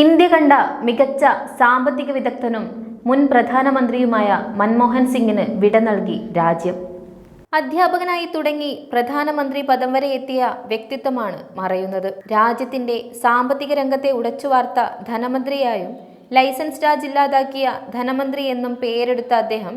India കണ്ട മികച്ച സാമ്പത്തിക വിദഗ്ധനും മുൻ പ്രധാനമന്ത്രിയുമായ മൻമോഹൻ സിംഗിന് വിട നൽകി രാജ്യം. അധ്യാപകനായി തുടങ്ങി പ്രധാനമന്ത്രി പദം വരെ എത്തിയ വ്യക്തിത്വമാണ് മറയുന്നത്. രാജ്യത്തിന്റെ സാമ്പത്തിക രംഗത്തെ ഉടച്ചുവാർത്ത ധനമന്ത്രിയായും ലൈസൻസ് രാജ് ഇല്ലാതാക്കിയ ധനമന്ത്രി എന്നും പേരെടുത്ത അദ്ദേഹം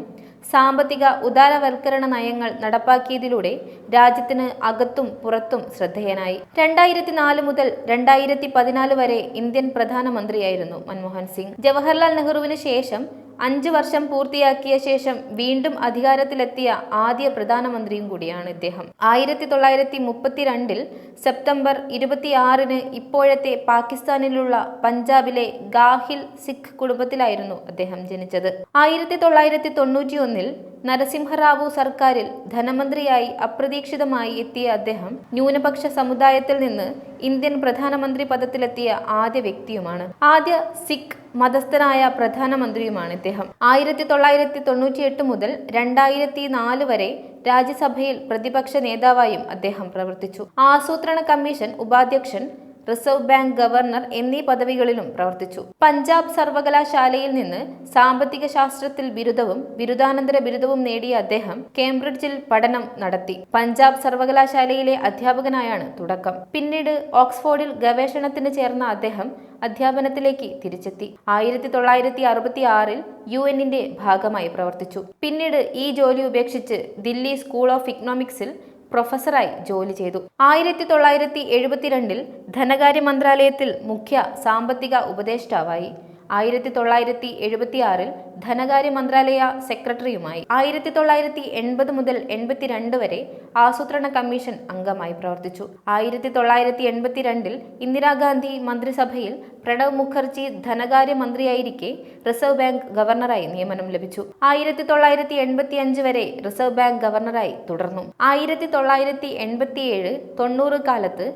സാമ്പത്തിക ഉദാരവൽക്കരണ നയങ്ങൾ നടപ്പാക്കിയതിലൂടെ രാജ്യത്തിന് അകത്തും പുറത്തും ശ്രദ്ധേയനായി. 2004 മുതൽ 2014 വരെ ഇന്ത്യൻ പ്രധാനമന്ത്രിയായിരുന്നു മൻമോഹൻ സിംഗ്. ജവഹർലാൽ നെഹ്റുവിന് ശേഷം 5 വർഷം പൂർത്തിയാക്കിയ ശേഷം വീണ്ടും അധികാരത്തിലെത്തിയ ആദ്യ പ്രധാനമന്ത്രിയും കൂടിയാണ് ഇദ്ദേഹം. 1932 സെപ്റ്റംബർ 26 ഇപ്പോഴത്തെ പാകിസ്ഥാനിലുള്ള പഞ്ചാബിലെ ഗാഹിൽ സിഖ് കുടുംബത്തിലായിരുന്നു അദ്ദേഹം ജനിച്ചത്. 1991 നരസിംഹറാവു സർക്കാരിൽ ധനമന്ത്രിയായി അപ്രതീക്ഷിതമായി എത്തിയ അദ്ദേഹം ന്യൂനപക്ഷ സമുദായത്തിൽ നിന്ന് ഇന്ത്യൻ പ്രധാനമന്ത്രി പദത്തിലെത്തിയ ആദ്യ വ്യക്തിയുമാണ്. ആദ്യ സിഖ് മതസ്ഥനായ പ്രധാനമന്ത്രിയുമാണ് ഇദ്ദേഹം. 1998 മുതൽ 2004 വരെ രാജ്യസഭയിൽ പ്രതിപക്ഷ നേതാവായും അദ്ദേഹം പ്രവർത്തിച്ചു. ആസൂത്രണ കമ്മീഷൻ ഉപാധ്യക്ഷൻ, റിസർവ് ബാങ്ക് ഗവർണർ എന്നീ പദവികളിലും പ്രവർത്തിച്ചു. പഞ്ചാബ് സർവകലാശാലയിൽ നിന്ന് സാമ്പത്തിക ശാസ്ത്രത്തിൽ ബിരുദവും ബിരുദാനന്തര ബിരുദവും നേടിയ അദ്ദേഹം കേംബ്രിഡ്ജിൽ പഠനം നടത്തി. പഞ്ചാബ് സർവകലാശാലയിലെ അധ്യാപകനായാണ് തുടക്കം. പിന്നീട് ഓക്സ്ഫോർഡിൽ ഗവേഷണത്തിന് ചേർന്ന അദ്ദേഹം അധ്യാപനത്തിലേക്ക് തിരിച്ചെത്തി. 1966 UN ഭാഗമായി പ്രവർത്തിച്ചു. പിന്നീട് ഈ ജോലി ഉപേക്ഷിച്ച് ദില്ലി സ്കൂൾ ഓഫ് ഇക്കണോമിക്സിൽ പ്രൊഫസറായി ജോലി ചെയ്തു. 1972 ധനകാര്യ മന്ത്രാലയത്തിൽ മുഖ്യ സാമ്പത്തിക ഉപദേഷ്ടാവായി. 1976 ധനകാര്യ മന്ത്രാലയ സെക്രട്ടറിയുമായി. 1980 മുതൽ 82 വരെ ആസൂത്രണ കമ്മീഷൻ അംഗമായി പ്രവർത്തിച്ചു. 1982 ഇന്ദിരാഗാന്ധി മന്ത്രിസഭയിൽ പ്രണബ് മുഖർജി ധനകാര്യ മന്ത്രിയായിരിക്കെ റിസർവ് ബാങ്ക് ഗവർണറായി നിയമനം ലഭിച്ചു. 1985 വരെ റിസർവ് ബാങ്ക് ഗവർണറായി തുടർന്നു. 1987-90 കാലത്ത്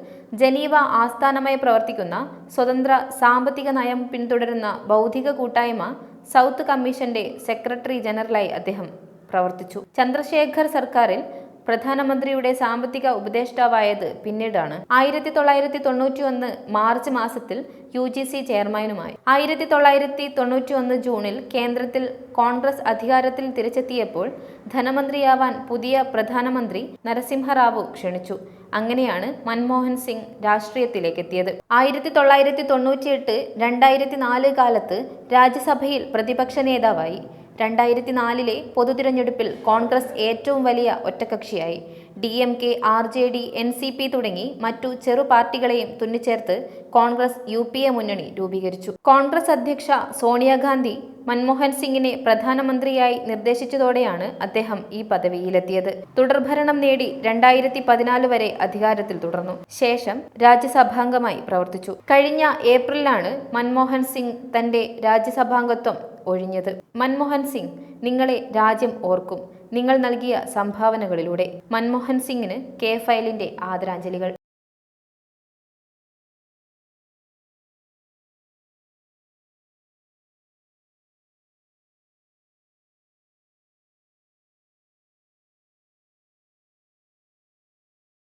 ജനീവ ആസ്ഥാനമായി പ്രവർത്തിക്കുന്ന സ്വതന്ത്ര സാമ്പത്തിക നയം പിന്തുടരുന്ന ബൗദ്ധിക കൂട്ടായ്മ സൗത്ത് കമ്മീഷന്റെ സെക്രട്ടറി ജനറലായി അദ്ദേഹം പ്രവർത്തിച്ചു. ചന്ദ്രശേഖർ സർക്കാരിൽ പ്രധാനമന്ത്രിയുടെ സാമ്പത്തിക ഉപദേഷ്ടാവായത് പിന്നീടാണ്. 1991 മാർച്ച് മാസത്തിൽ UGC ചെയർമാനുമായി. 1991 ജൂണിൽ കേന്ദ്രത്തിൽ കോൺഗ്രസ് അധികാരത്തിൽ തിരിച്ചെത്തിയപ്പോൾ ധനമന്ത്രിയാവാൻ പുതിയ പ്രധാനമന്ത്രി നരസിംഹറാവു ക്ഷണിച്ചു. അങ്ങനെയാണ് മൻമോഹൻ സിംഗ് രാഷ്ട്രീയത്തിലേക്ക് എത്തിയത്. 1998-2004 കാലത്ത് രാജ്യസഭയിൽ പ്രതിപക്ഷ നേതാവായി. 2004 പൊതുതിരഞ്ഞെടുപ്പിൽ കോൺഗ്രസ് ഏറ്റവും വലിയ ഒറ്റകക്ഷിയായി. DMK, RJD, NCP തുടങ്ങി മറ്റു ചെറു പാർട്ടികളെയും തുന്നിച്ചേർത്ത് കോൺഗ്രസ് UPA മുന്നണി രൂപീകരിച്ചു. കോൺഗ്രസ് അധ്യക്ഷ സോണിയാഗാന്ധി മൻമോഹൻ സിംഗിനെ പ്രധാനമന്ത്രിയായി നിർദ്ദേശിച്ചതോടെയാണ് അദ്ദേഹം ഈ പദവിയിലെത്തിയത്. തുടർഭരണം നേടി 2014 വരെ അധികാരത്തിൽ തുടർന്നു. ശേഷം രാജ്യസഭാംഗമായി പ്രവർത്തിച്ചു. കഴിഞ്ഞ ഏപ്രിലാണ് മൻമോഹൻ സിംഗ് തന്റെ രാജ്യസഭാംഗത്വം ഒഴിഞ്ഞത്. മൻമോഹൻ സിംഗ്, നിങ്ങളെ രാജ്യം ഓർക്കും, നിങ്ങൾ നൽകിയ സംഭാവനകളിലൂടെ. മൻമോഹൻ സിംഗിന് K ഫയലിന്റെ ആദരാഞ്ജലികൾ.